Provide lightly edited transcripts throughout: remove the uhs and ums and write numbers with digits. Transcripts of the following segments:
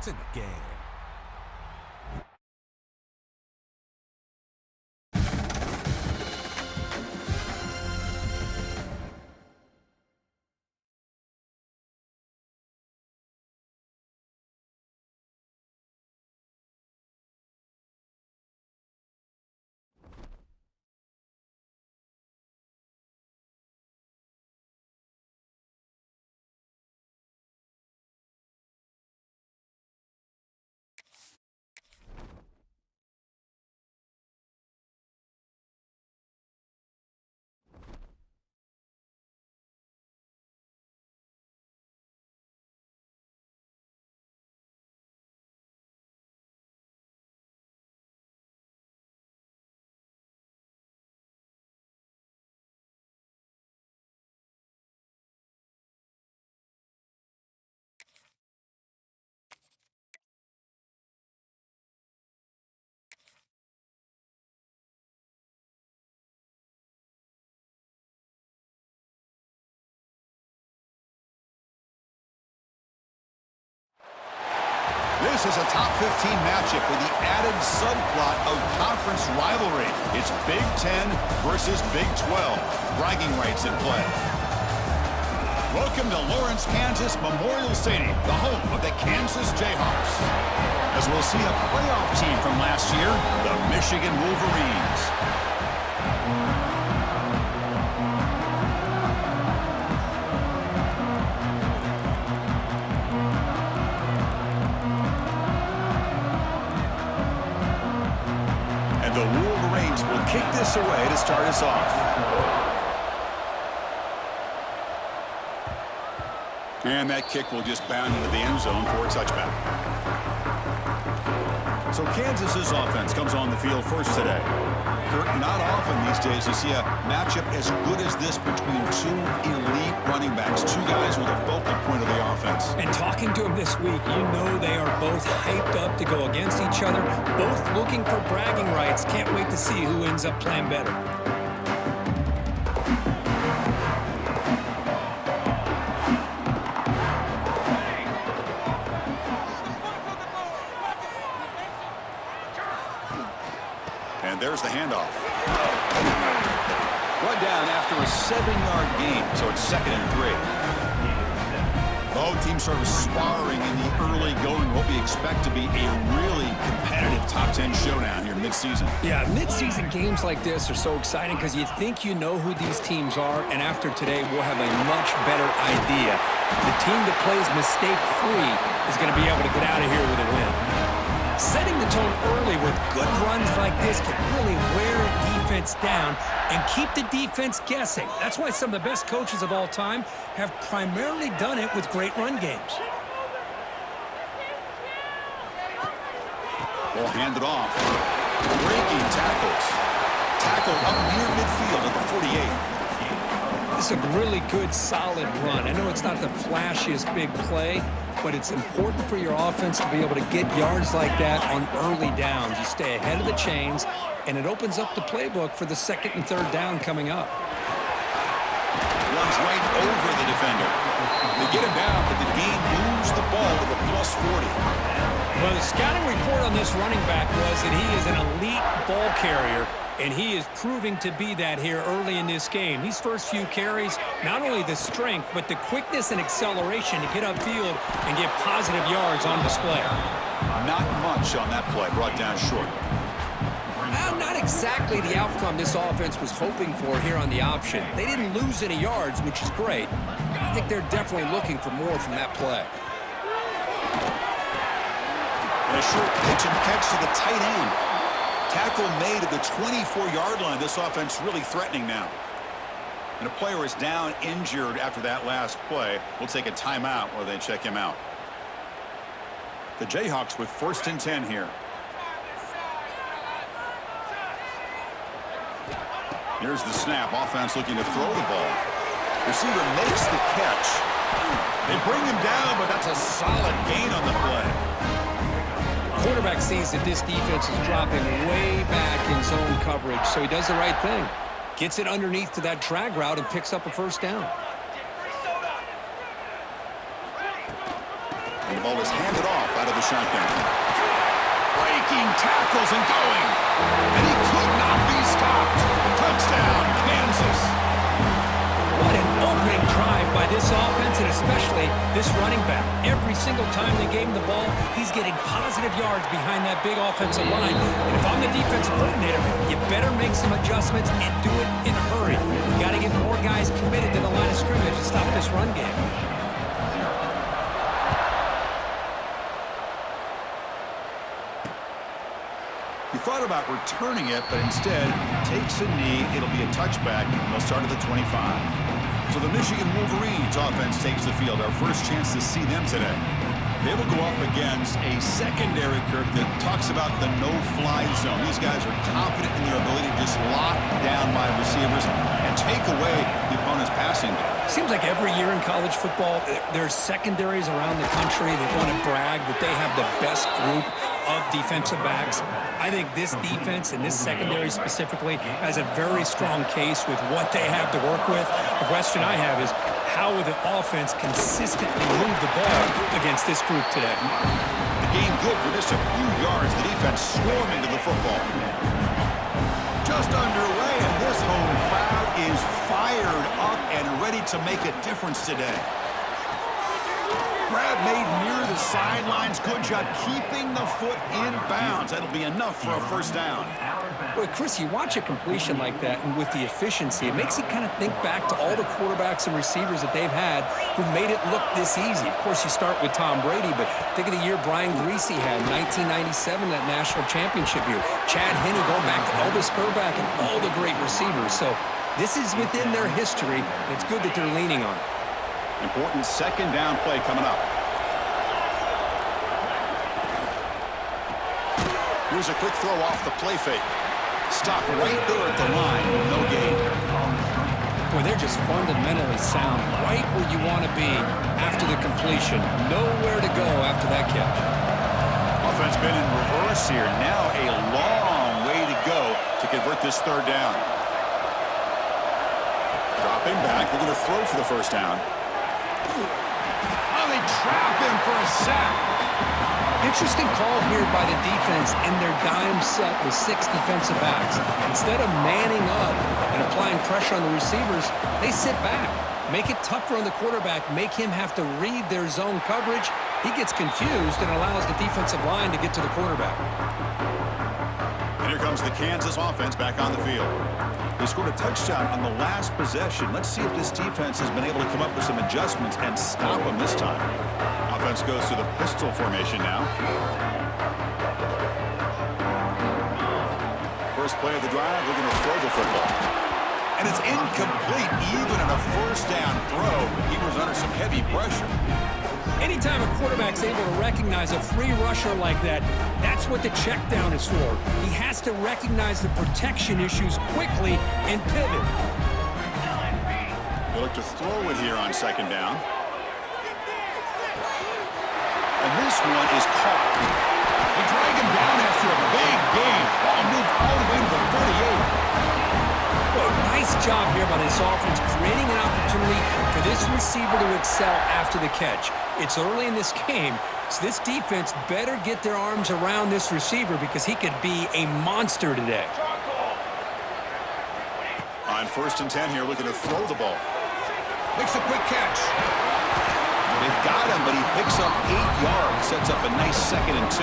It's in the game. This is a top 15 matchup with the added subplot of conference rivalry. It's Big 10 versus Big 12. Bragging rights in play. Welcome to Lawrence, Kansas Memorial Stadium, the home of the Kansas Jayhawks. As we'll see a playoff team from last year, the Michigan Wolverines. The Wolverines will kick this away to start us off. And that kick will just bound into the end zone for a touchback. So Kansas's offense comes on the field first today. Kurt, not often these days you see a matchup as good as this between two elite running backs, two guys with a focal point of the offense. And talking to them this week, you know they are both hyped up to go against each other, both looking for bragging rights. Can't wait to see who ends up playing better. And there's the handoff. Run down after a 7-yard gain, so it's 2nd and 3. Both teams sort of sparring in the early going, what we expect to be a really competitive top 10 showdown here mid-season. Yeah, mid-season games like this are so exciting because you think you know who these teams are, and after today we'll have a much better idea. The team that plays mistake-free is going to be able to get out of here with a win. Setting the tone early with good runs like this can really wear defense down and keep the defense guessing. That's why some of the best coaches of all time have primarily done it with great run games. We'll hand it off. Breaking tackles. Tackle up near midfield at the 48. This is a really good, solid run. I know it's not the flashiest big play, but it's important for your offense to be able to get yards like that on early downs. You stay ahead of the chains, and it opens up the playbook for the 2nd and 3rd down coming up. Runs right over the defender. They get him down, but the gain moves the ball to the plus 40. Well, the scouting report on this running back was that he is an elite ball carrier, and he is proving to be that here early in this game. These first few carries, not only the strength, but the quickness and acceleration to get upfield and get positive yards on display. Not much on that play, brought down short. Not exactly the outcome this offense was hoping for here on the option. They didn't lose any yards, which is great. I think they're definitely looking for more from that play. And a short pitch and catch to the tight end. Tackle made at the 24-yard line. This offense really threatening now. And a player is down injured after that last play. We'll take a timeout while they check him out. The Jayhawks with 1st and 10 here. Here's the snap. Offense looking to throw the ball. Receiver makes the catch. They bring him down, but that's a solid gain on the play. Quarterback sees that this defense is dropping way back in zone coverage, so he does the right thing. Gets it underneath to that drag route and picks up a 1st down. And the ball is handed off out of the shotgun. Breaking tackles and going. And he could not be stopped. Touchdown, Kansas. What an opening drive by this offense, and especially this running back. Every single time they gave him the ball, he's getting positive yards behind that big offensive line. And if I'm the defensive coordinator, you better make some adjustments and do it in a hurry. You got to get more guys committed to the line of scrimmage to stop this run game. He thought about returning it, but instead takes a knee. It'll be a touchback. They'll start at the 25. So the Michigan Wolverines offense takes the field. Our first chance to see them today. They will go up against a secondary, Kirk, that talks about the no-fly zone. These guys are confident in their ability to just lock down by receivers and take away the opponent's passing game. Seems like every year in college football, there's secondaries around the country that want to brag that they have the best group of defensive backs. I think this defense and this secondary specifically has a very strong case with what they have to work with. The question I have is, how will the offense consistently move the ball against this group today? The game good for just a few yards. The defense swarming to the football. Just underway, and this home crowd is fired up and ready to make a difference today. Grab made near the sidelines. Good job keeping the foot in bounds. That'll be enough for a first down. Boy, Chris, you watch a completion like that, and with the efficiency, it makes you kind of think back to all the quarterbacks and receivers that they've had who made it look this easy. Of course, you start with Tom Brady, but think of the year Brian Griese had, 1997, that national championship year. Chad Henne going back to Elvis Kerback and all the great receivers. So this is within their history. It's good that they're leaning on it. Important second down play coming up. Here's a quick throw off the play fake. Stop right there at the line. No gain. Boy, they're just fundamentally sound. Right where you want to be after the completion. Nowhere to go after that catch. Offense been in reverse here. Now a long way to go to convert this third down. Dropping back. They're going to throw for the first down. Oh, they trap him for a sack. Interesting call here by the defense in their dime set with 6 defensive backs. Instead of manning up and applying pressure on the receivers, they sit back, make it tougher on the quarterback, make him have to read their zone coverage. He gets confused and allows the defensive line to get to the quarterback. And here comes the Kansas offense back on the field. They scored a touchdown on the last possession. Let's see if this defense has been able to come up with some adjustments and stop them this time. Offense goes to the pistol formation now. First play of the drive, they're going to throw the football. And it's incomplete even on a first down throw. He was under some heavy pressure. Anytime a quarterback's able to recognize a free rusher like that, that's what the check down is for. He has to recognize the protection issues quickly and pivot. They look to throw it here on second down. And this one is caught. They drag him down after a big gain. Ball moved all the way to the 38. Well, nice job here by this offense, creating an opportunity for this receiver to excel after the catch. It's early in this game, so this defense better get their arms around this receiver because he could be a monster today. On 1st and 10 here, looking to throw the ball. Makes a quick catch. They've got him, but he picks up 8 yards, sets up a nice 2nd and 2.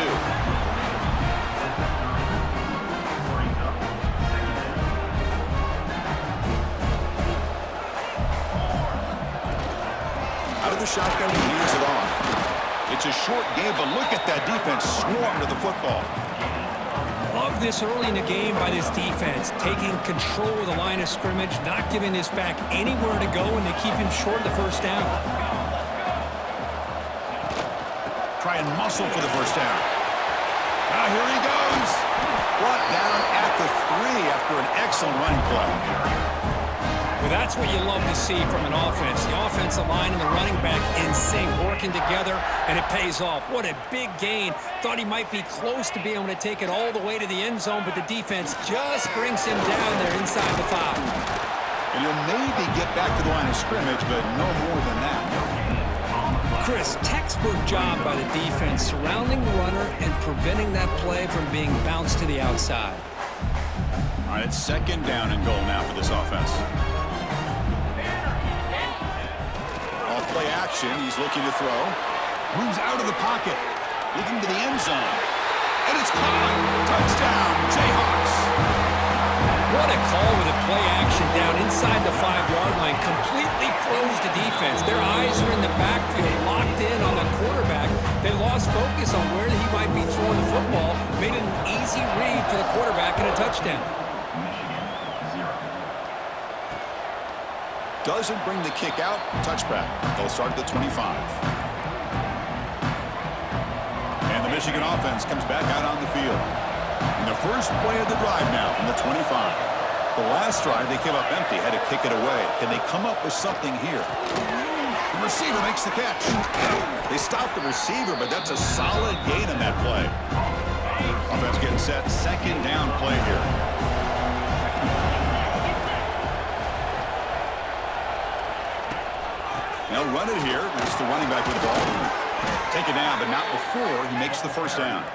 Out of the shotgun, he hands it off. It's a short game, but look at that defense swarm to the football. Love this early in the game by this defense, taking control of the line of scrimmage, not giving this back anywhere to go, and they keep him short of the first down. Try and muscle for the first down. Now here he goes. Brought down at the 3 after an excellent running play. Well, that's what you love to see from an offense. The offensive line and the running back in sync, working together, and it pays off. What a big gain. Thought he might be close to being able to take it all the way to the end zone, but the defense just brings him down there inside the 5. And he'll maybe get back to the line of scrimmage, but no more than that. Chris, textbook job by the defense surrounding the runner and preventing that play from being bounced to the outside. All right, it's second down and goal now for this offense. Off play action, he's looking to throw. Moves out of the pocket, looking to the end zone. And it's caught. Touchdown, Jayhawks. What a call with a play action down inside the 5-yard line. Completely froze the defense. Their eyes are in the backfield, locked in on the quarterback. They lost focus on where he might be throwing the football. Made it an easy read for the quarterback and a touchdown. Doesn't bring the kick out. Touchback. They'll start at the 25. And the Michigan offense comes back out on the field. And the first play of the drive now from the 25. The last drive, they came up empty, had to kick it away. Can they come up with something here? The receiver makes the catch. They stopped the receiver, but that's a solid gain on that play. Offense getting set. Second down play here. They'll run it here. It's the running back with the ball. Take it down, but not before he makes the first down.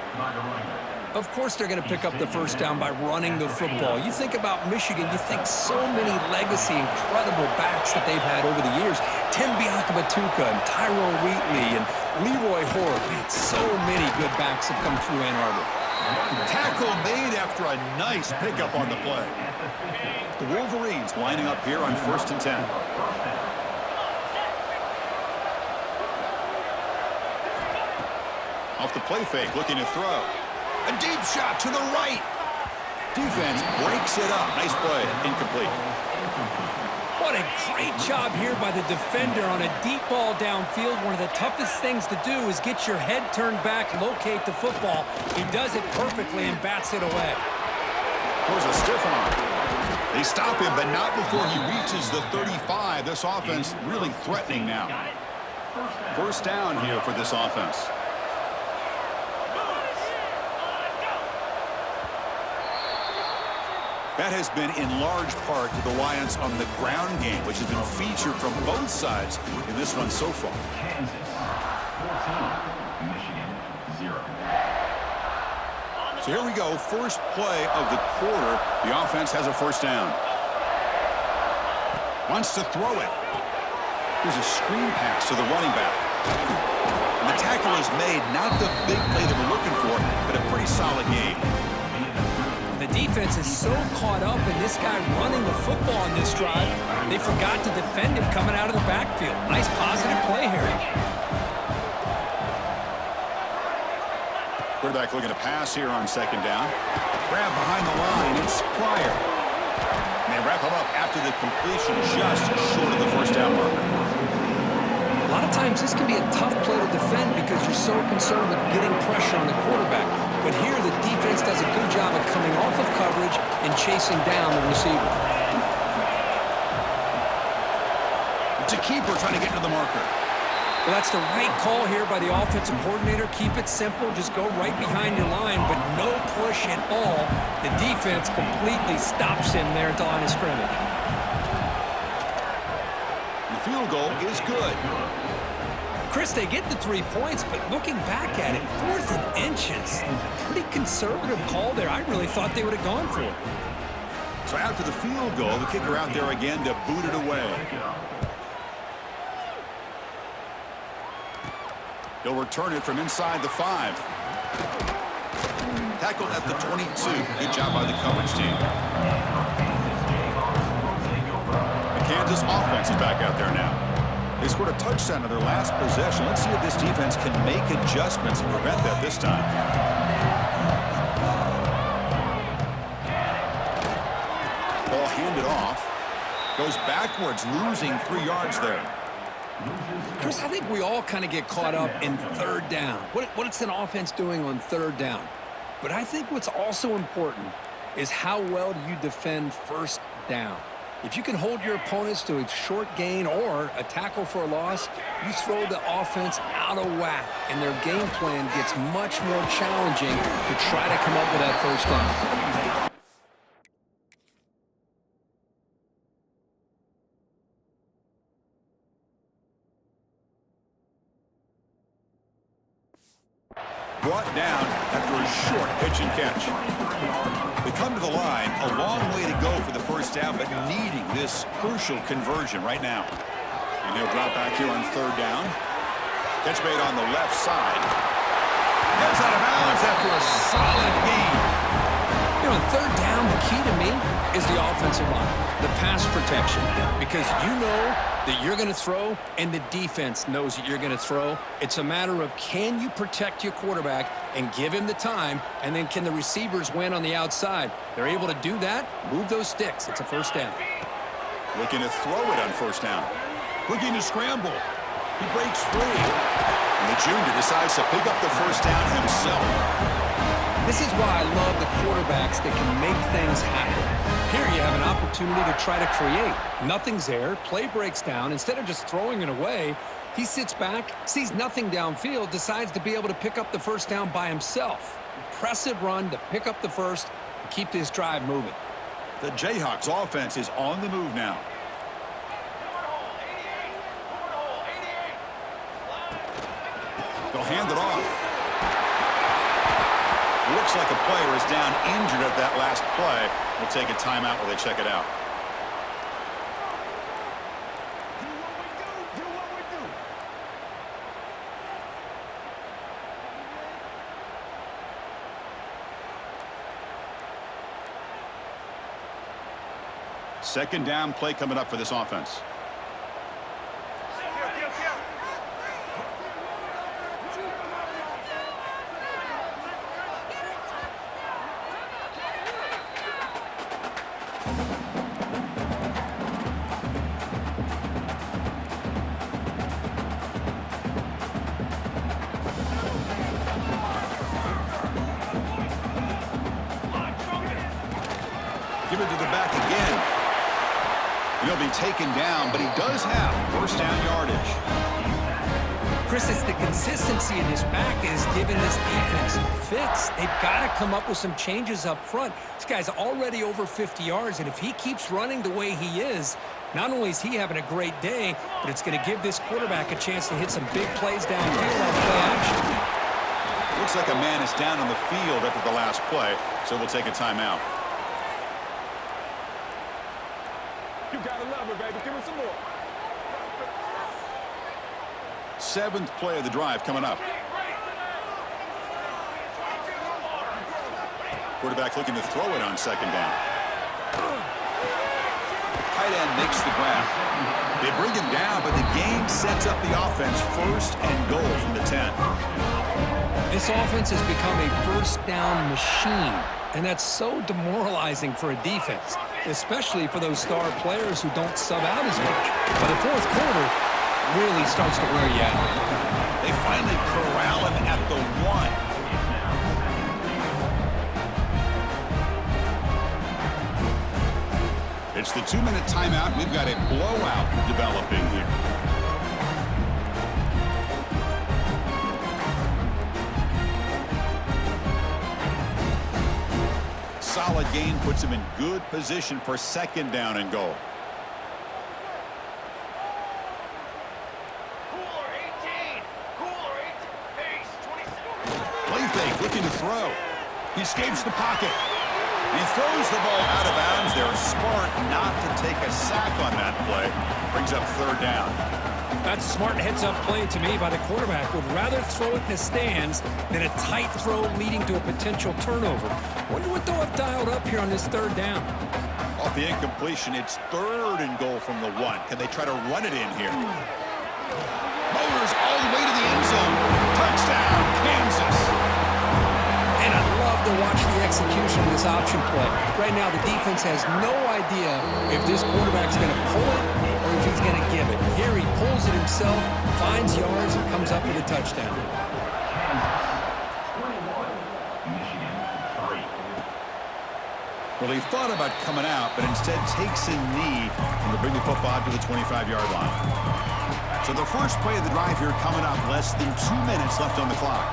Of course they're going to pick up the first down by running the football. You think about Michigan, you think so many legacy, incredible backs that they've had over the years. Tim Biakabatuka and Tyrone Wheatley and Leroy Hoare. Man, so many good backs have come through Ann Arbor. Tackle made after a nice pickup on the play. The Wolverines lining up here on 1st and 10. Off the play fake, looking to throw. A deep shot to the right. Defense breaks it up. Nice play. Incomplete. What a great job here by the defender on a deep ball downfield. One of the toughest things to do is get your head turned back, locate the football. He does it perfectly and bats it away. There's a stiff arm. They stop him, but not before he reaches the 35. This offense really threatening now. First down here for this offense. That has been in large part to the reliance on the ground game, which has been featured from both sides in this run so far. Kansas 14, Michigan 0. So here we go, first play of the quarter. The offense has a first down. Wants to throw it. Here's a screen pass to the running back. And the tackle is made, not the big play that we're looking for, but a pretty solid game. The defense is so caught up in this guy running the football on this drive, they forgot to defend him coming out of the backfield. Nice positive play here. Quarterback looking to pass here on second down. Grab behind the line. It's Pryor. And they wrap him up after the completion just short of the first down marker. A lot of times this can be a tough play to defend because you're so concerned with getting pressure on the quarterback. But here the defense does a good job of coming off of coverage and chasing down the receiver. It's a keeper trying to get to the marker. Well, that's the right call here by the offensive coordinator. Keep it simple. Just go right behind your line, but no push at all. The defense completely stops him there at the line of scrimmage. The field goal is good. Chris, they get the 3 points, but looking back at it, 4th and inches. Pretty conservative call there. I really thought they would have gone for it. So after the field goal, the kicker out there again to boot it away. He'll return it from inside the 5. Tackled at the 22. Good job by the coverage team. The Kansas offense is back out there now. They scored a touchdown on their last possession. Let's see if this defense can make adjustments and prevent that this time. Ball handed off. Goes backwards, losing 3 yards there. Chris, I think we all kind of get caught up in third down. What's an offense doing on third down? But I think what's also important is how well do you defend first down. If you can hold your opponents to a short gain or a tackle for a loss, you throw the offense out of whack, and their game plan gets much more challenging to try to come up with that first down. brought down after a short pitch and catch. They come to the line, a long way to go for the first down, but needing this crucial conversion right now. And he'll drop back here on third down. Catch made on the left side. Gets out of bounds after a solid gain. You know, third down, the key to me is the offensive line, the pass protection, because you know that you're going to throw and the defense knows that you're going to throw. It's a matter of can you protect your quarterback and give him the time, and then can the receivers win on the outside? They're able to do that, move those sticks. It's a first down. Looking to throw it on first down. Looking to scramble. He breaks free. And the junior decides to pick up the first down himself. This is why I love the quarterbacks that can make things happen. Here you have an opportunity to try to create. Nothing's there. Play breaks down. Instead of just throwing it away, he sits back, sees nothing downfield, decides to be able to pick up the first down by himself. Impressive run to pick up the first and keep this drive moving. The Jayhawks offense is on the move now. They'll hand it off. Looks like a player is down injured at that last play. We'll take a timeout while they check it out. Second down play coming up for this offense. Give it to the back again. He'll be taken down, but he does have first down yardage. Chris, it's the consistency in his back that has given this defense fits. They've got to come up with some changes up front. This guy's already over 50 yards, and if he keeps running the way he is, not only is he having a great day, but it's going to give this quarterback a chance to hit some big plays downfield on play action. Looks like a man is down on the field after the last play, so we'll take a timeout. You gotta love it, baby. Give me some more. Seventh play of the drive coming up. Quarterback looking to throw it on second down. Tight end makes the grab. They bring him down, but the game sets up the offense first and goal from the 10. This offense has become a first down machine, and that's so demoralizing for a defense, especially for those star players who don't sub out as much. But the fourth quarter really starts to wear you out. They finally corral him at the 1. It's the 2-minute timeout. We've got a blowout developing here. Solid gain puts him in good position for second down and goal. Play fake, looking to throw. He escapes the pocket. He throws the ball out of bounds. They're smart not to take a sack on that play. Brings up third down. That's a smart heads-up play to me by the quarterback. Would rather throw it in the stands than a tight throw leading to a potential turnover. Wonder what they'll have dialed up here on this third down. Off the incompletion, it's third and goal from the 1. Can they try to run it in here? Motors all the way to the end zone. Touchdown, Kansas. And I love to watch the execution of this option play. Right now, the defense has no idea if this quarterback's going to pull it or if he's going to give it. Here he pulls it himself, finds yards, and comes up with a touchdown. Well, he thought about coming out, but instead takes a knee and will bring the football to the 25-yard line. So the first play of the drive here coming up, less than 2 minutes left on the clock.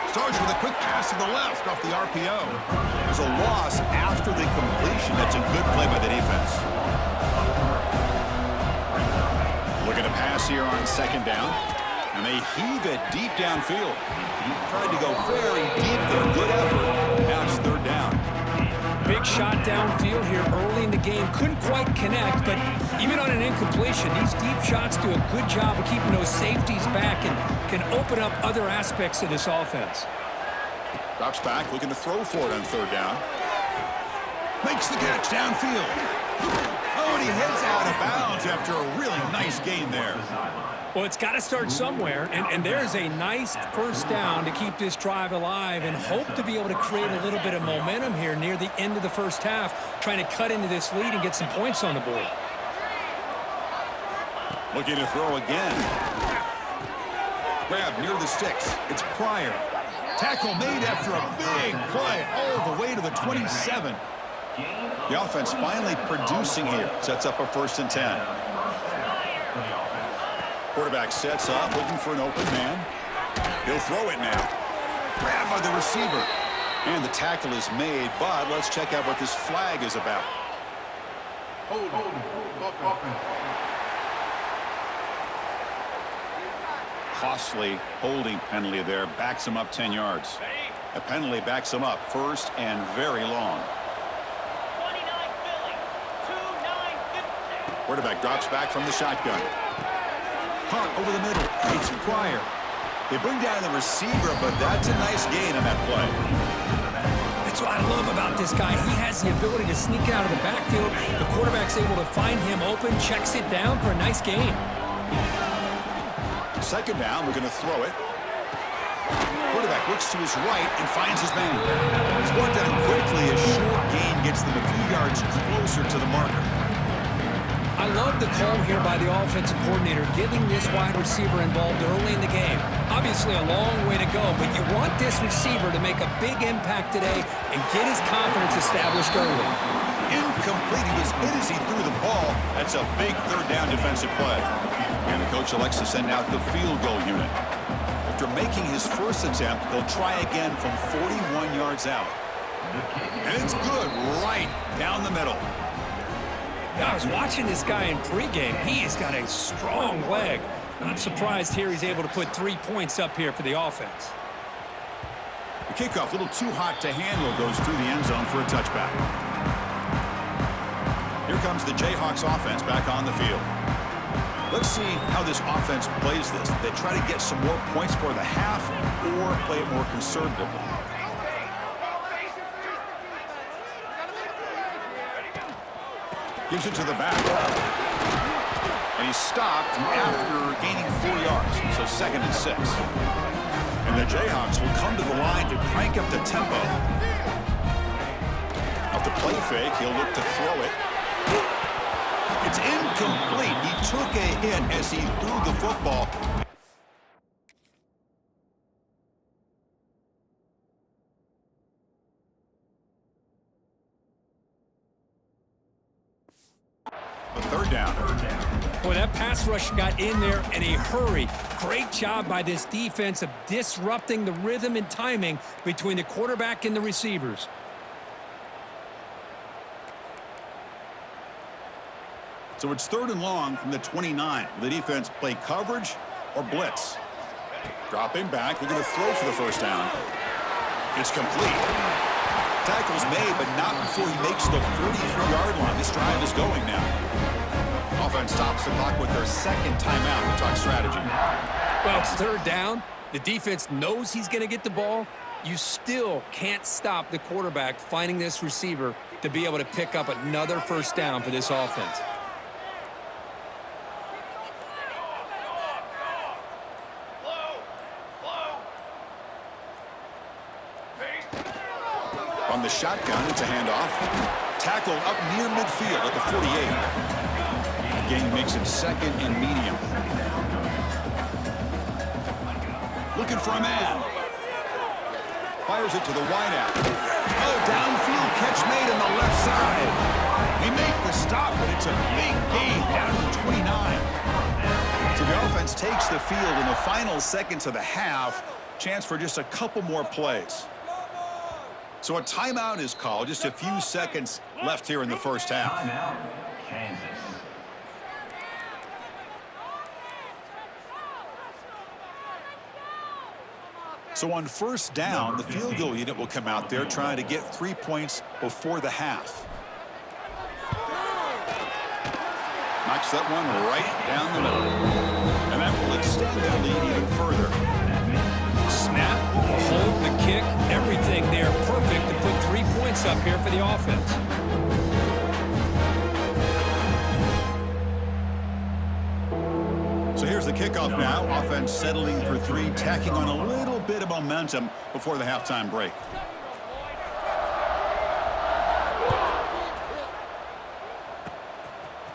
Starts with a quick pass to the left off the RPO. There's a loss after the completion. That's a good play by the defense. Looking to pass here on second down, and they heave it deep downfield. Tried to go very deep there. Good effort. Now it's third down. Big shot downfield here early in the game. Couldn't quite connect, but even on an incompletion, these deep shots do a good job of keeping those safeties back and can open up other aspects of this offense. Drops back, looking to throw for it on third down. Makes the catch downfield. Oh, and he heads out of bounds after a really nice gain there. Well, it's got to start somewhere, and there's a nice first down to keep this drive alive and hope to be able to create a little bit of momentum here near the end of the first half, trying to cut into this lead and get some points on the board. Looking to throw again. Grab near the sticks. It's Pryor. Tackle made after a big play all the way to the 27. The offense finally producing here. Sets up a 1st and 10. Quarterback sets up, looking for an open man. He'll throw it now. Grabbed by the receiver. And the tackle is made, but let's check out what this flag is about. Costly holding penalty there. Backs him up 10 yards. A penalty backs him up 1st and very long. Quarterback drops back from the shotgun. Hunt over the middle. It's Pryor. They bring down the receiver, but that's a nice gain on that play. That's what I love about this guy. He has the ability to sneak out of the backfield. The quarterback's able to find him open, checks it down for a nice gain. Second down, we're going to throw it. Quarterback looks to his right and finds his man. It's brought down quickly. A short gain gets them a few yards closer to the marker. I love the call here by the offensive coordinator, getting this wide receiver involved early in the game. Obviously a long way to go, but you want this receiver to make a big impact today and get his confidence established early. Incomplete. He was hit as he threw the ball. That's a big third down defensive play. And the coach elects to send out the field goal unit. After making his first attempt, they'll try again from 41 yards out. And it's good right down the middle. I was watching this guy in pregame. He's got a strong leg. Not surprised here he's able to put 3 points up here for the offense. The kickoff, a little too hot to handle, goes through the end zone for a touchback. Here comes the Jayhawks offense back on the field. Let's see how this offense plays this. They try to get some more points for the half or play it more conservatively. Gives it to the back. And he's stopped after gaining 4 yards. So 2nd and 6. And the Jayhawks will come to the line to crank up the tempo. Off the play fake, he'll look to throw it. It's incomplete. He took a hit as he threw the football. A third down. Boy, that pass rush got in there in a hurry. Great job by this defense of disrupting the rhythm and timing between the quarterback and the receivers. So it's 3rd and long from the 29. Will the defense play coverage or blitz? Dropping back, looking to throw for the first down. It's complete. Tackle's made, but not before he makes the 43-yard line. This drive is going now. Offense stops the clock with their 2nd timeout to talk strategy. Well, it's 3rd down. The defense knows he's going to get the ball. You still can't stop the quarterback finding this receiver to be able to pick up another first down for this offense. On the shotgun, it's a handoff. Tackled up near midfield at the 48. The gain makes it 2nd and medium. Looking for a man. Fires it to the wideout. Oh, downfield catch made on the left side. They make the stop, but it's a big gain down to the 29. So the offense takes the field in the final seconds of the half. Chance for just a couple more plays. So a timeout is called. Just a few seconds left here in the first half. Timeout, Kansas. So on first down, the field goal unit will come out there trying to get 3 points before the half. Knocks that one right down the middle. And that will extend their lead even further. Snap, hold, the kick, everything there perfect to put 3 points up here for the offense. So here's the kickoff now. Offense settling for 3, tacking on a little bit of momentum before the halftime break.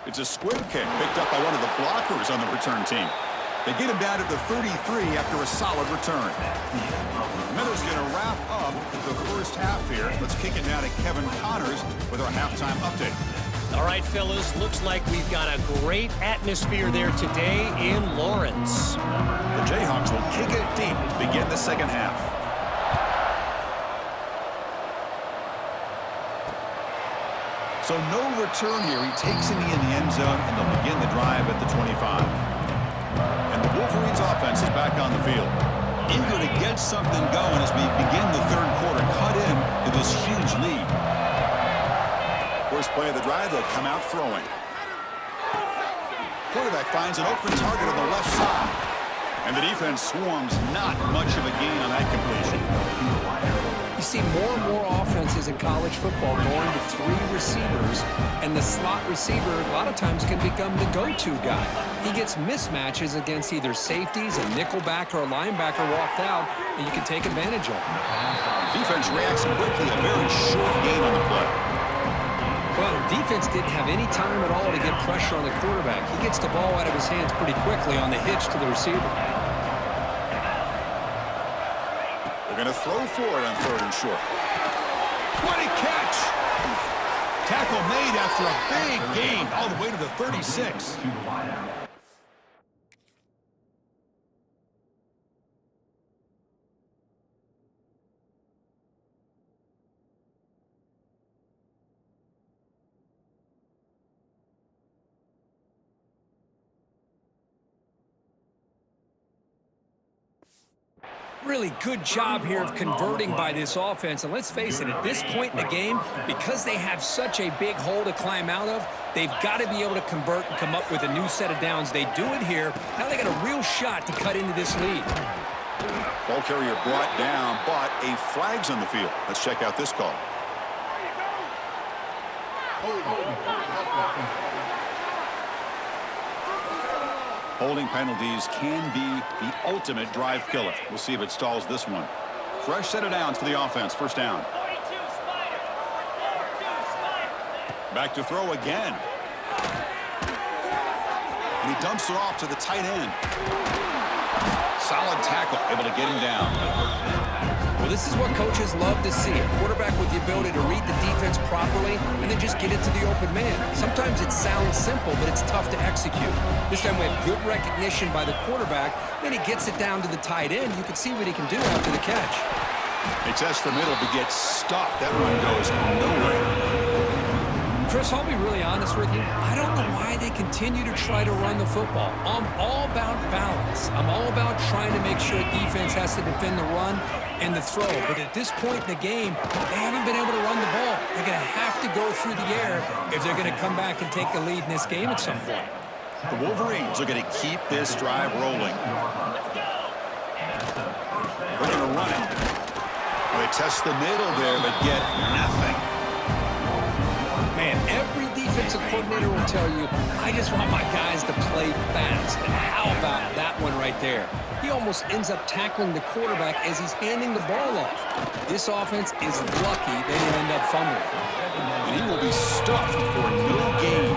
It's a squib kick picked up by one of the blockers on the return team. They get him down to the 33 after a solid return. The Miller's going to wrap up the first half here. Let's kick it now to Kevin Connors with our halftime update. All right, fellas, looks like we've got a great atmosphere there today in Lawrence. The Jayhawks will kick it deep to begin the second half. So no return here. He takes it in the end zone, and they'll begin the drive at the 25. And the Wolverines offense is back on the field. Eager to get something going as we begin the third quarter, cut in to this huge lead. First play of the drive, they'll come out throwing. Quarterback finds an open target on the left side. And the defense swarms, not much of a gain on that completion. You see more and more offenses in college football going to 3 receivers, and the slot receiver a lot of times can become the go-to guy. He gets mismatches against either safeties, a nickelback, or a linebacker walked out, and you can take advantage of it. Defense reacts quickly, a very short gain on the play. Well, the defense didn't have any time at all to get pressure on the quarterback. He gets the ball out of his hands pretty quickly on the hitch to the receiver. They're going to throw for it on 3rd and short. What a catch! Tackle made after a big gain all the way to the 36. Really good job here of converting by this offense. And let's face it, at this point in the game, because they have such a big hole to climb out of, they've got to be able to convert and come up with a new set of downs. They do it here. Now they got a real shot to cut into this lead. Ball carrier brought down, but a flag's on the field. Let's check out this call. Holding penalties can be the ultimate drive killer. We'll see if it stalls this one. Fresh set of downs for the offense. First down. Back to throw again. And he dumps it off to the tight end. Solid tackle, able to get him down. Well, this is what coaches love to see. A quarterback with the ability to read the defense properly and then just get it to the open man. Sometimes it sounds simple, but it's tough to execute. This time we have good recognition by the quarterback. Then he gets it down to the tight end. You can see what he can do after the catch. They test the middle to get stopped. That run goes nowhere. Chris, I'll be really honest with you. I don't know why they continue to try to run the football. I'm all about balance. I'm all about trying to make sure defense has to defend the run and the throw. But at this point in the game, they haven't been able to run the ball. They're going to have to go through the air if they're going to come back and take the lead in this game at some point. The Wolverines are going to keep this drive rolling. They're going to run it. They test the middle there, but get nothing. Man, every defensive coordinator will tell you, I just want my guys to play fast. And how about that one right there? He almost ends up tackling the quarterback as he's handing the ball off. This offense is lucky they didn't end up fumbling. And he will be stuffed for no gain.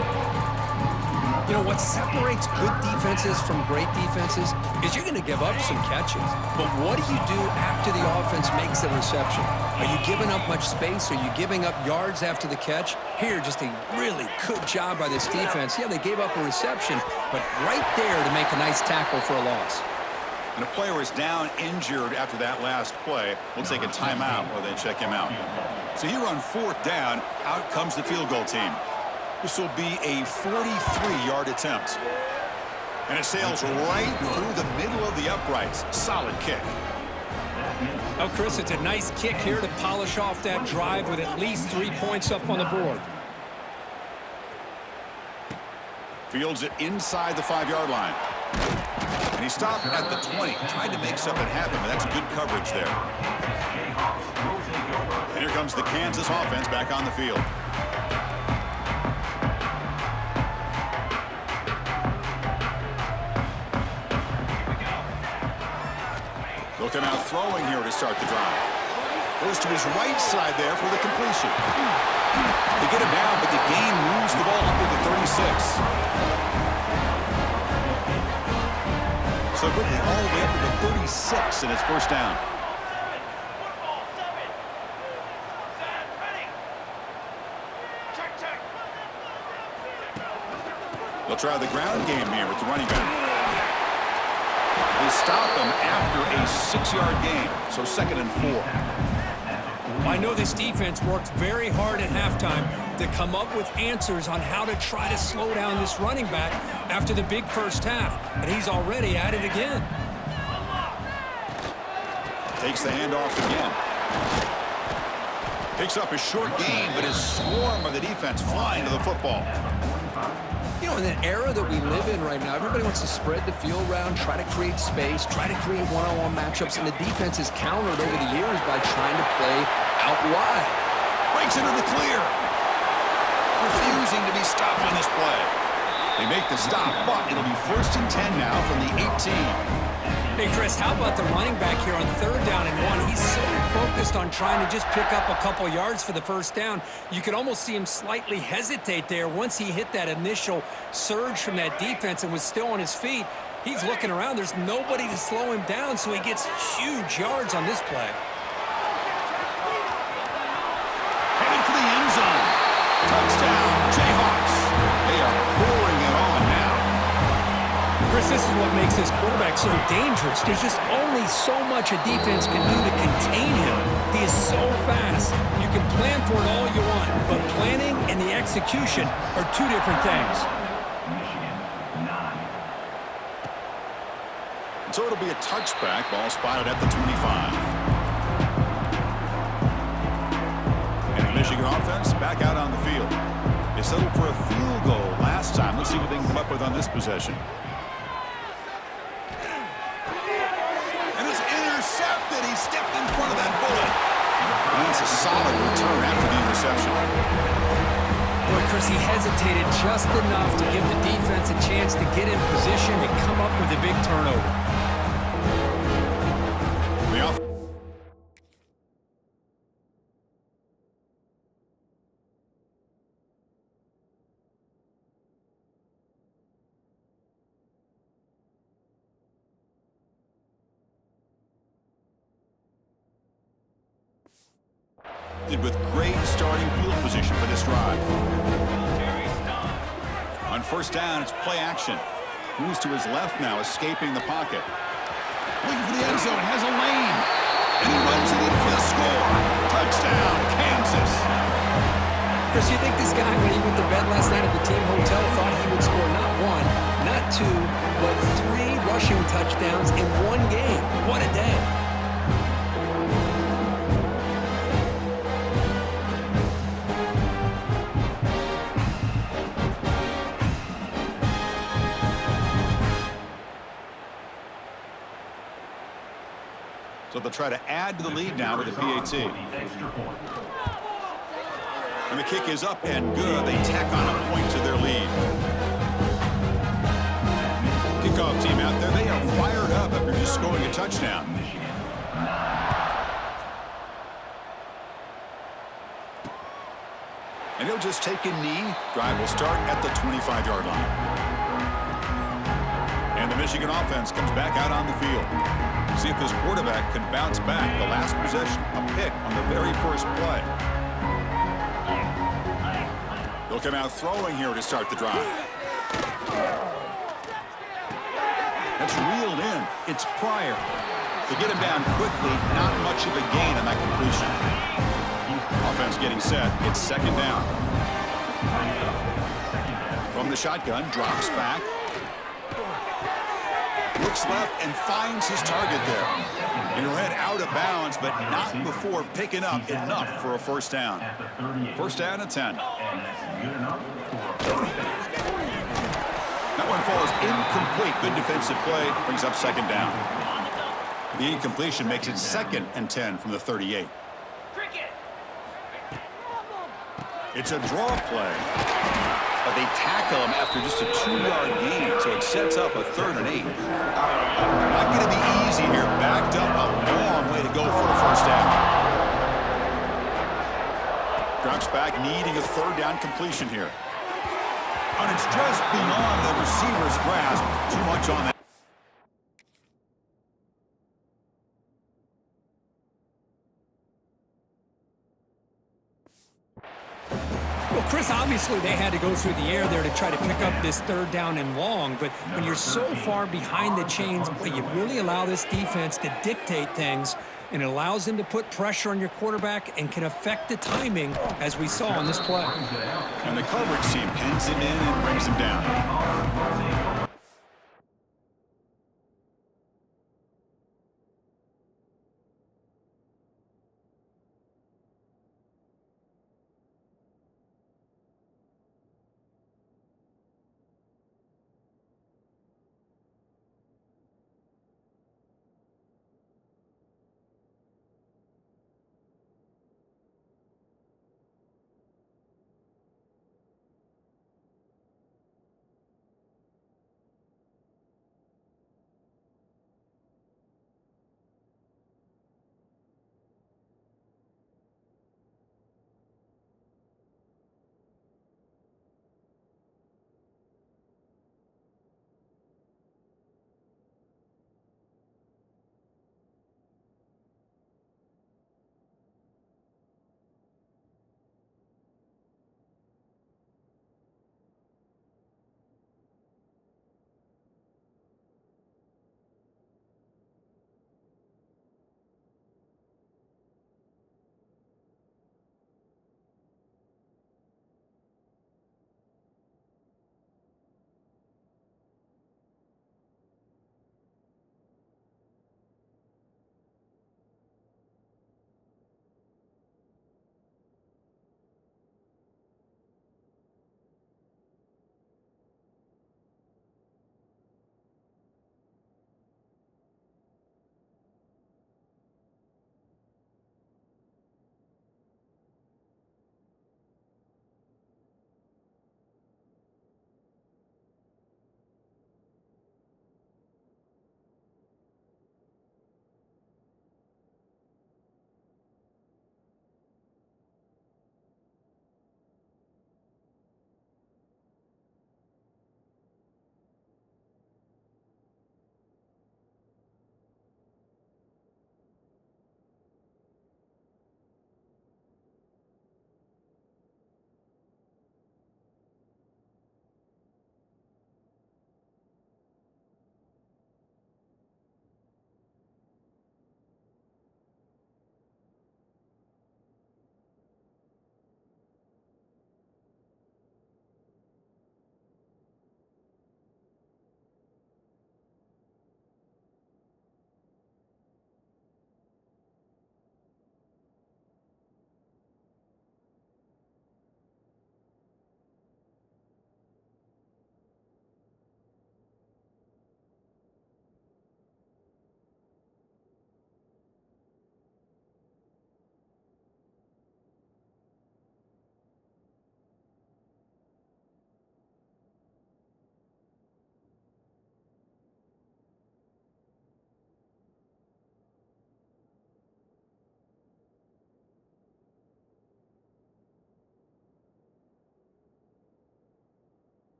You know, what separates good defenses from great defenses is you're going to give up some catches. But what do you do after the offense makes the reception? Are you giving up much space? Are you giving up yards after the catch? Here, just a really good job by this defense. Yeah, they gave up a reception, but right there to make a nice tackle for a loss. And a player is down injured after that last play. We'll take a timeout while they check him out. So here on 4th down, out comes the field goal team. This will be a 43-yard attempt. And it sails right through the middle of the uprights. Solid kick. Oh, Chris, it's a nice kick here to polish off that drive with at least 3 points up on the board. Fields it inside the 5-yard line. And he stopped at the 20. Tried to make something happen, but that's good coverage there. And here comes the Kansas offense back on the field. They'll come out throwing here to start the drive. Goes to his right side there for the completion. They get him down, but the gain moves the ball up to the 36. So quickly all the way up to the 36, and it's first down. They'll try the ground game here with the running back. They stop him after a 6-yard gain, so 2nd and 4. I know this defense worked very hard at halftime to come up with answers on how to try to slow down this running back after the big first half, and he's already at it again. Takes the handoff again. Picks up a short gain, but his swarm of the defense flying to the football. You know, in the era that we live in right now, everybody wants to spread the field around, try to create space, try to create one-on-one matchups, and the defense is countered over the years by trying to play out wide. Breaks into the clear. Refusing to be stopped on this play. They make the stop, but it'll be 1st and 10 now from the 18. Hey, Chris, how about the running back here on 3rd down and 1? He's so focused on trying to just pick up a couple yards for the first down. You could almost see him slightly hesitate there once he hit that initial surge from that defense and was still on his feet. He's looking around. There's nobody to slow him down, so he gets huge yards on this play. Headed for the end zone. Touchdown, Jayhawks. They are pouring it on now. Chris, this is what makes this quarterback so dangerous. There's just only so much a defense can do to contain him. He is so fast. You can plan for it all you want, but planning and the execution are 2 different things. So it'll be a touchback. Ball spotted at the 25. And the Michigan offense back out on the field. They settled for a field goal last time. Let's see what they can come up with on this possession. He stepped in front of that bullet. And that's a solid return after the interception. Boy, Chris, he hesitated just enough to give the defense a chance to get in position and come up with a big turnover. With great starting field position for this drive. On 1st down, it's play action. Moves to his left now, escaping the pocket. Looking for the end zone, has a lane. And he runs it in for the score. Touchdown, Kansas. Chris, you think this guy, when he went to bed last night at the team hotel, thought he would score not 1, not 2, but 3 rushing touchdowns in 1 game? What a day. So they'll try to add to the lead now with a PAT. And the kick is up and good. They tack on a point to their lead. Kickoff team out there. They are fired up after just scoring a touchdown. And he'll just take a knee. Drive will start at the 25-yard line. And the Michigan offense comes back out on the field. See if this quarterback can bounce back. The last possession, a pick on the very first play. They'll come out throwing here to start the drive. That's reeled in. It's Pryor. They get him down quickly. Not much of a gain on that completion. Offense getting set. It's 2nd down. From the shotgun, drops back. Looks left and finds his target there. And he'll head out of bounds, but not before picking up enough for a first down. First down and 10. That one falls incomplete. Good defensive play. Brings up second down. The incompletion makes it second and 10 from the 38. It's a draw play. But they tackle him after just a 2-yard gain, so it sets up a 3rd and 8. Not going to be easy here. Backed up a long way to go for a first down. Drops back, needing a 3rd down completion here. And it's just beyond the receiver's grasp. Too much on that. Well, Chris, obviously they had to go through the air there to try to pick up this 3rd down and long, but when you're so far behind the chains, boy, you really allow this defense to dictate things, and it allows them to put pressure on your quarterback and can affect the timing, as we saw on this play. And the coverage team pins him in and brings him down.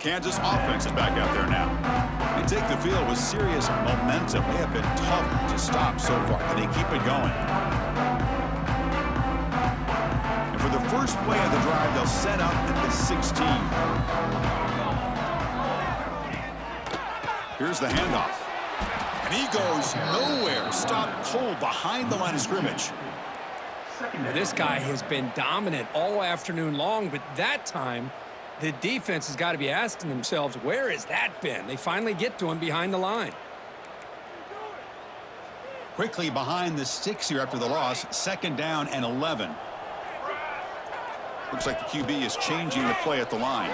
Kansas offense is back out there now. They take the field with serious momentum. They have been tough to stop so far. Can they keep it going? And for the first play of the drive, they'll set up at the 16. Here's the handoff. And he goes nowhere. Stopped cold behind the line of scrimmage. Well, this guy has been dominant all afternoon long, but that time, the defense has got to be asking themselves, where has that been? They finally get to him behind the line. Quickly behind the sticks here after the loss. 2nd down and 11. Looks like the QB is changing the play at the line.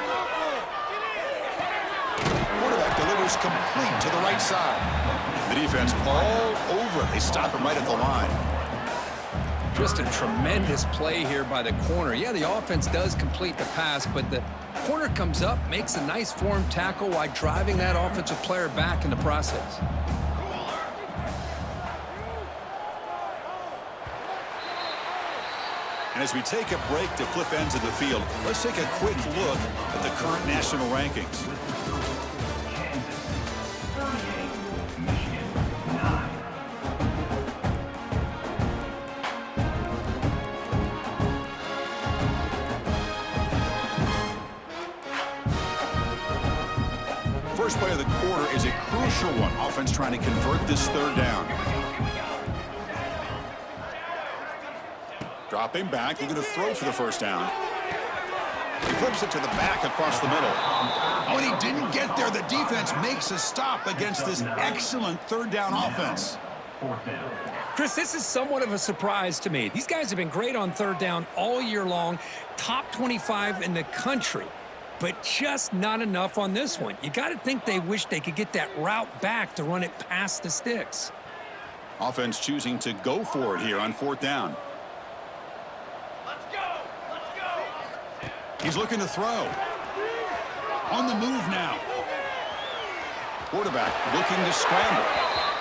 Quarterback delivers complete to the right side. The defense all over it. They stop him right at the line. Just a tremendous play here by the corner. Yeah, the offense does complete the pass, but the corner comes up, makes a nice form tackle while driving that offensive player back in the process. And as we take a break to flip ends of the field, let's take a quick look at the current national rankings. Kansas 38, Michigan 9. First play of the quarter is a crucial one. Offense trying to convert this 3rd down. Dropping back, looking to throw for the 1st down. He flips it to the back across the middle. Oh, and he didn't get there. The defense makes a stop against this excellent 3rd down offense. 4th down. Chris, this is somewhat of a surprise to me. These guys have been great on 3rd down all year long, top 25 in the country, but just not enough on this one. You got to think they wish they could get that route back to run it past the sticks. Offense choosing to go for it here on 4th down. He's looking to throw. On the move now. Quarterback looking to scramble.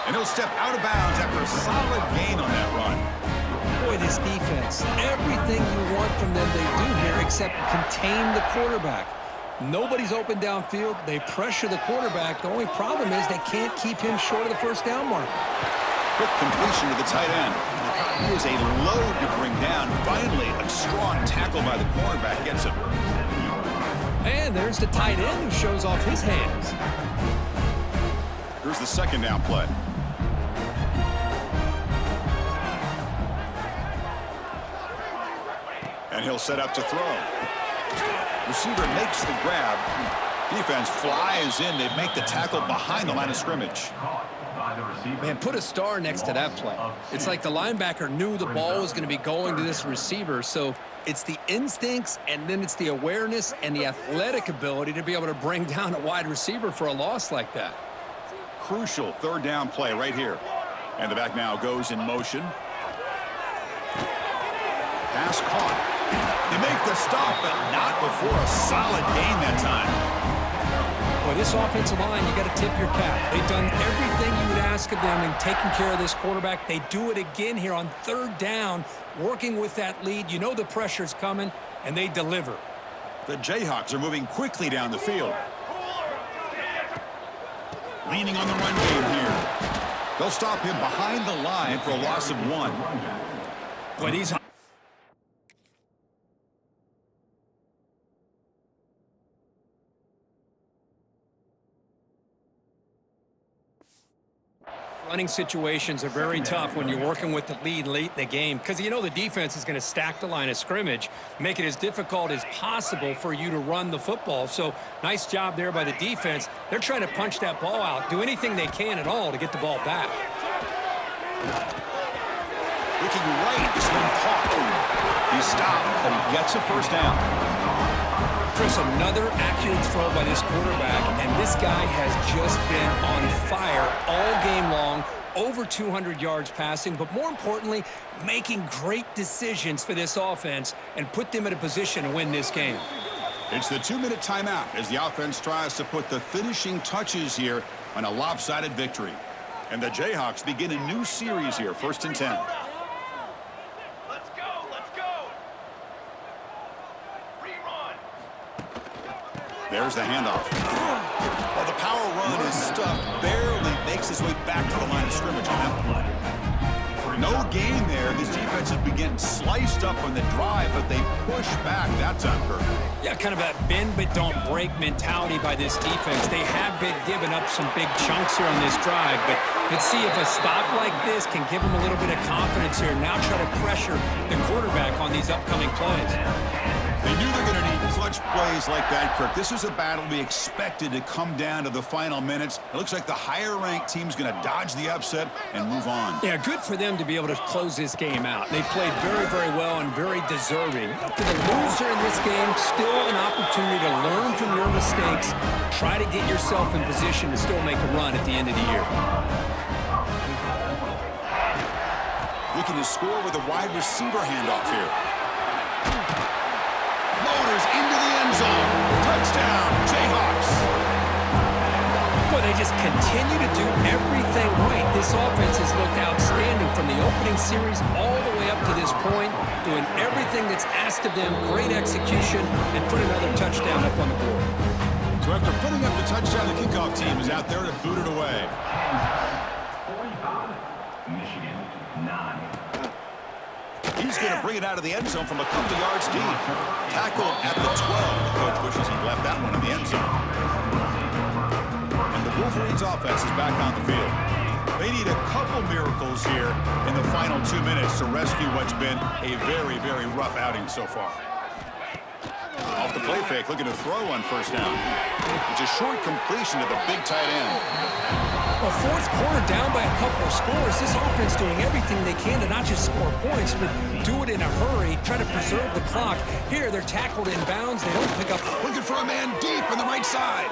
And he'll step out of bounds after a solid gain on that run. Boy, this defense, everything you want from them they do here except contain the quarterback. Nobody's open downfield. They pressure the quarterback. The only problem is they can't keep him short of the 1st down mark. Quick completion to the tight end. He was a load to bring down. Finally, a strong tackle by the cornerback gets him. And there's the tight end who shows off his hands. Here's the 2nd down play. And he'll set up to throw. Receiver makes the grab. Defense flies in. They make the tackle behind the line of scrimmage. Man, put a star next to that play. It's like the linebacker knew the ball was going to be going to this receiver, so it's the instincts and then it's the awareness and the athletic ability to be able to bring down a wide receiver for a loss like that. Crucial 3rd down play right here. And the back now goes in motion. Pass caught. They make the stop, but not before a solid gain that time. Boy, this offensive line, you got to tip your cap. They've done everything you would ask of them in taking care of this quarterback. They do it again here on 3rd down, working with that lead. You know the pressure's coming, and they deliver. The Jayhawks are moving quickly down the field. Leaning on the run game here. They'll stop him behind the line for a loss of 1. Boy, these running situations are very tough when you're working with the lead late in the game because you know the defense is going to stack the line of scrimmage, make it as difficult as possible for you to run the football. So nice job there by the defense. They're trying to punch that ball out, do anything they can at all to get the ball back. Looking right, this one caught. He stopped, and he gets a 1st down. Chris, another accurate throw by this quarterback, and this guy has just been on fire all game long, over 200 yards passing, but more importantly, making great decisions for this offense and put them in a position to win this game. It's the 2-minute timeout as the offense tries to put the finishing touches here on a lopsided victory. And the Jayhawks begin a new series here, 1st and 10. There's the handoff. Well, the power run is stuffed. Barely makes his way back to the line of scrimmage on that one. No gain there. This defense has been getting sliced up on the drive, but they push back that time, Kirk. Yeah, kind of a bend but don't break mentality by this defense. They have been giving up some big chunks here on this drive, but let's see if a stop like this can give them a little bit of confidence here. Now try to pressure the quarterback on these upcoming plays. They knew they're going to need clutch plays like that, Kirk. This is a battle we expected to come down to the final minutes. It looks like the higher-ranked team's going to dodge the upset and move on. Yeah, good for them to be able to close this game out. They played very, very well and very deserving. For the loser in this game, still an opportunity to learn from your mistakes. Try to get yourself in position to still make a run at the end of the year. Looking to score with a wide receiver handoff here. Motors into the end zone. Touchdown, Jayhawks. Boy, they just continue to do everything right. This offense has looked outstanding from the opening series all the way up to this point, doing everything that's asked of them, great execution, and put another touchdown up on the board. So after putting up the touchdown, the kickoff team is out there to boot it away. 45. Michigan, 9. He's going to bring it out of the end zone from a couple of yards deep. Tackled at the 12. The coach wishes he left that one in the end zone. And the Wolverines offense is back on the field. They need a couple miracles here in the final 2 minutes to rescue what's been a very, very rough outing so far. Off the play fake, looking to throw on first down. It's a short completion to the big tight end. Well, fourth quarter down by a couple of scores. This offense doing everything they can to not just score points, but do it in a hurry, try to preserve the clock. Here, they're tackled in bounds. They don't pick up. Looking for a man deep on the right side.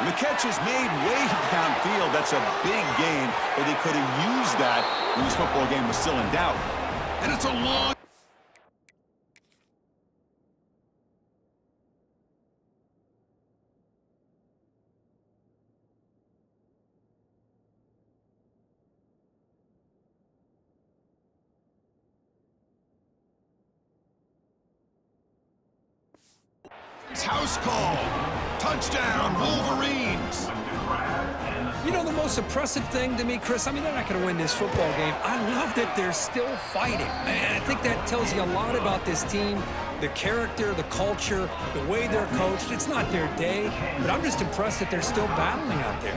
And the catch is made way downfield. That's a big gain, but they could have used that when this football game was still in doubt. And it's a long... House call. Touchdown, Wolverines. You know, the most impressive thing to me, Chris, I mean, they're not going to win this football game. I love that they're still fighting. And I think that tells you a lot about this team, the character, the culture, the way they're coached. It's not their day, but I'm just impressed that they're still battling out there.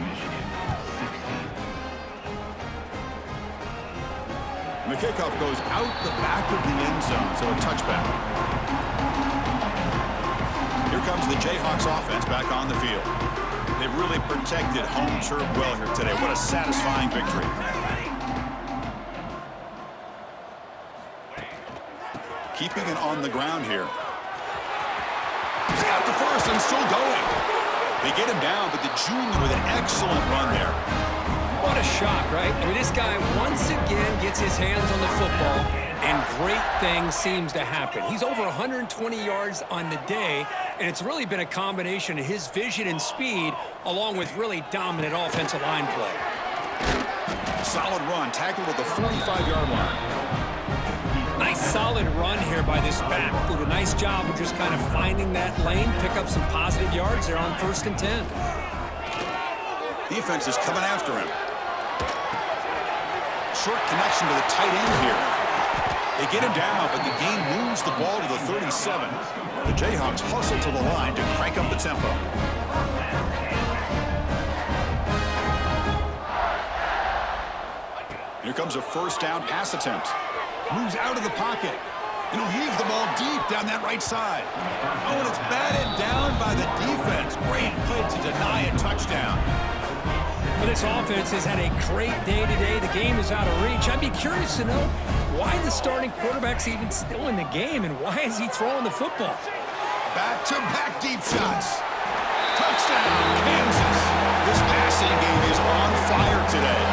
And the kickoff goes out the back of the end zone, so a touchback. Here comes the Jayhawks offense back on the field. They've really protected home turf well here today. What a satisfying victory. Keeping it on the ground here. He's got the first and still going. They get him down, but the junior with an excellent run there. What a shock, right? I mean, this guy once again gets his hands on the football, and great things seems to happen. He's over 120 yards on the day, and it's really been a combination of his vision and speed, along with really dominant offensive line play. Solid run, tackled at the 45-yard line. Nice solid run here by this back. Did a nice job of just kind of finding that lane, pick up some positive yards there on 1st and 10. Defense is coming after him. Short connection to the tight end here. They get him down, but the gain moves the ball to the 37. The Jayhawks hustle to the line to crank up the tempo. Here comes a first down pass attempt. Moves out of the pocket. And he'll heave the ball deep down that right side. Oh, and it's batted down by the defense. Great play to deny a touchdown. Well, this offense has had a great day today. The game is out of reach. I'd be curious to know why the starting quarterback's even still in the game, and why is he throwing the football? Back-to-back deep shots. Touchdown, Kansas. This passing game is on fire today.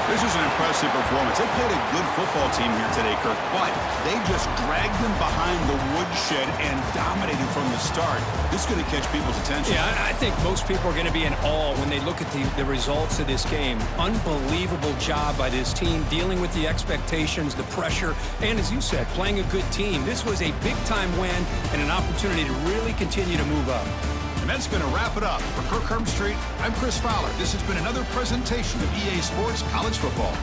This is an impressive impressive performance. They played a good football team here today, Kirk, but they just dragged them behind the woodshed and dominated from the start. This is going to catch people's attention. Yeah, I think most people are going to be in awe when they look at the results of this game. Unbelievable job by this team, dealing with the expectations, the pressure, and as you said, playing a good team. This was a big-time win and an opportunity to really continue to move up. And that's going to wrap it up. For Kirk Herbstreit, I'm Chris Fowler. This has been another presentation of EA Sports College Football.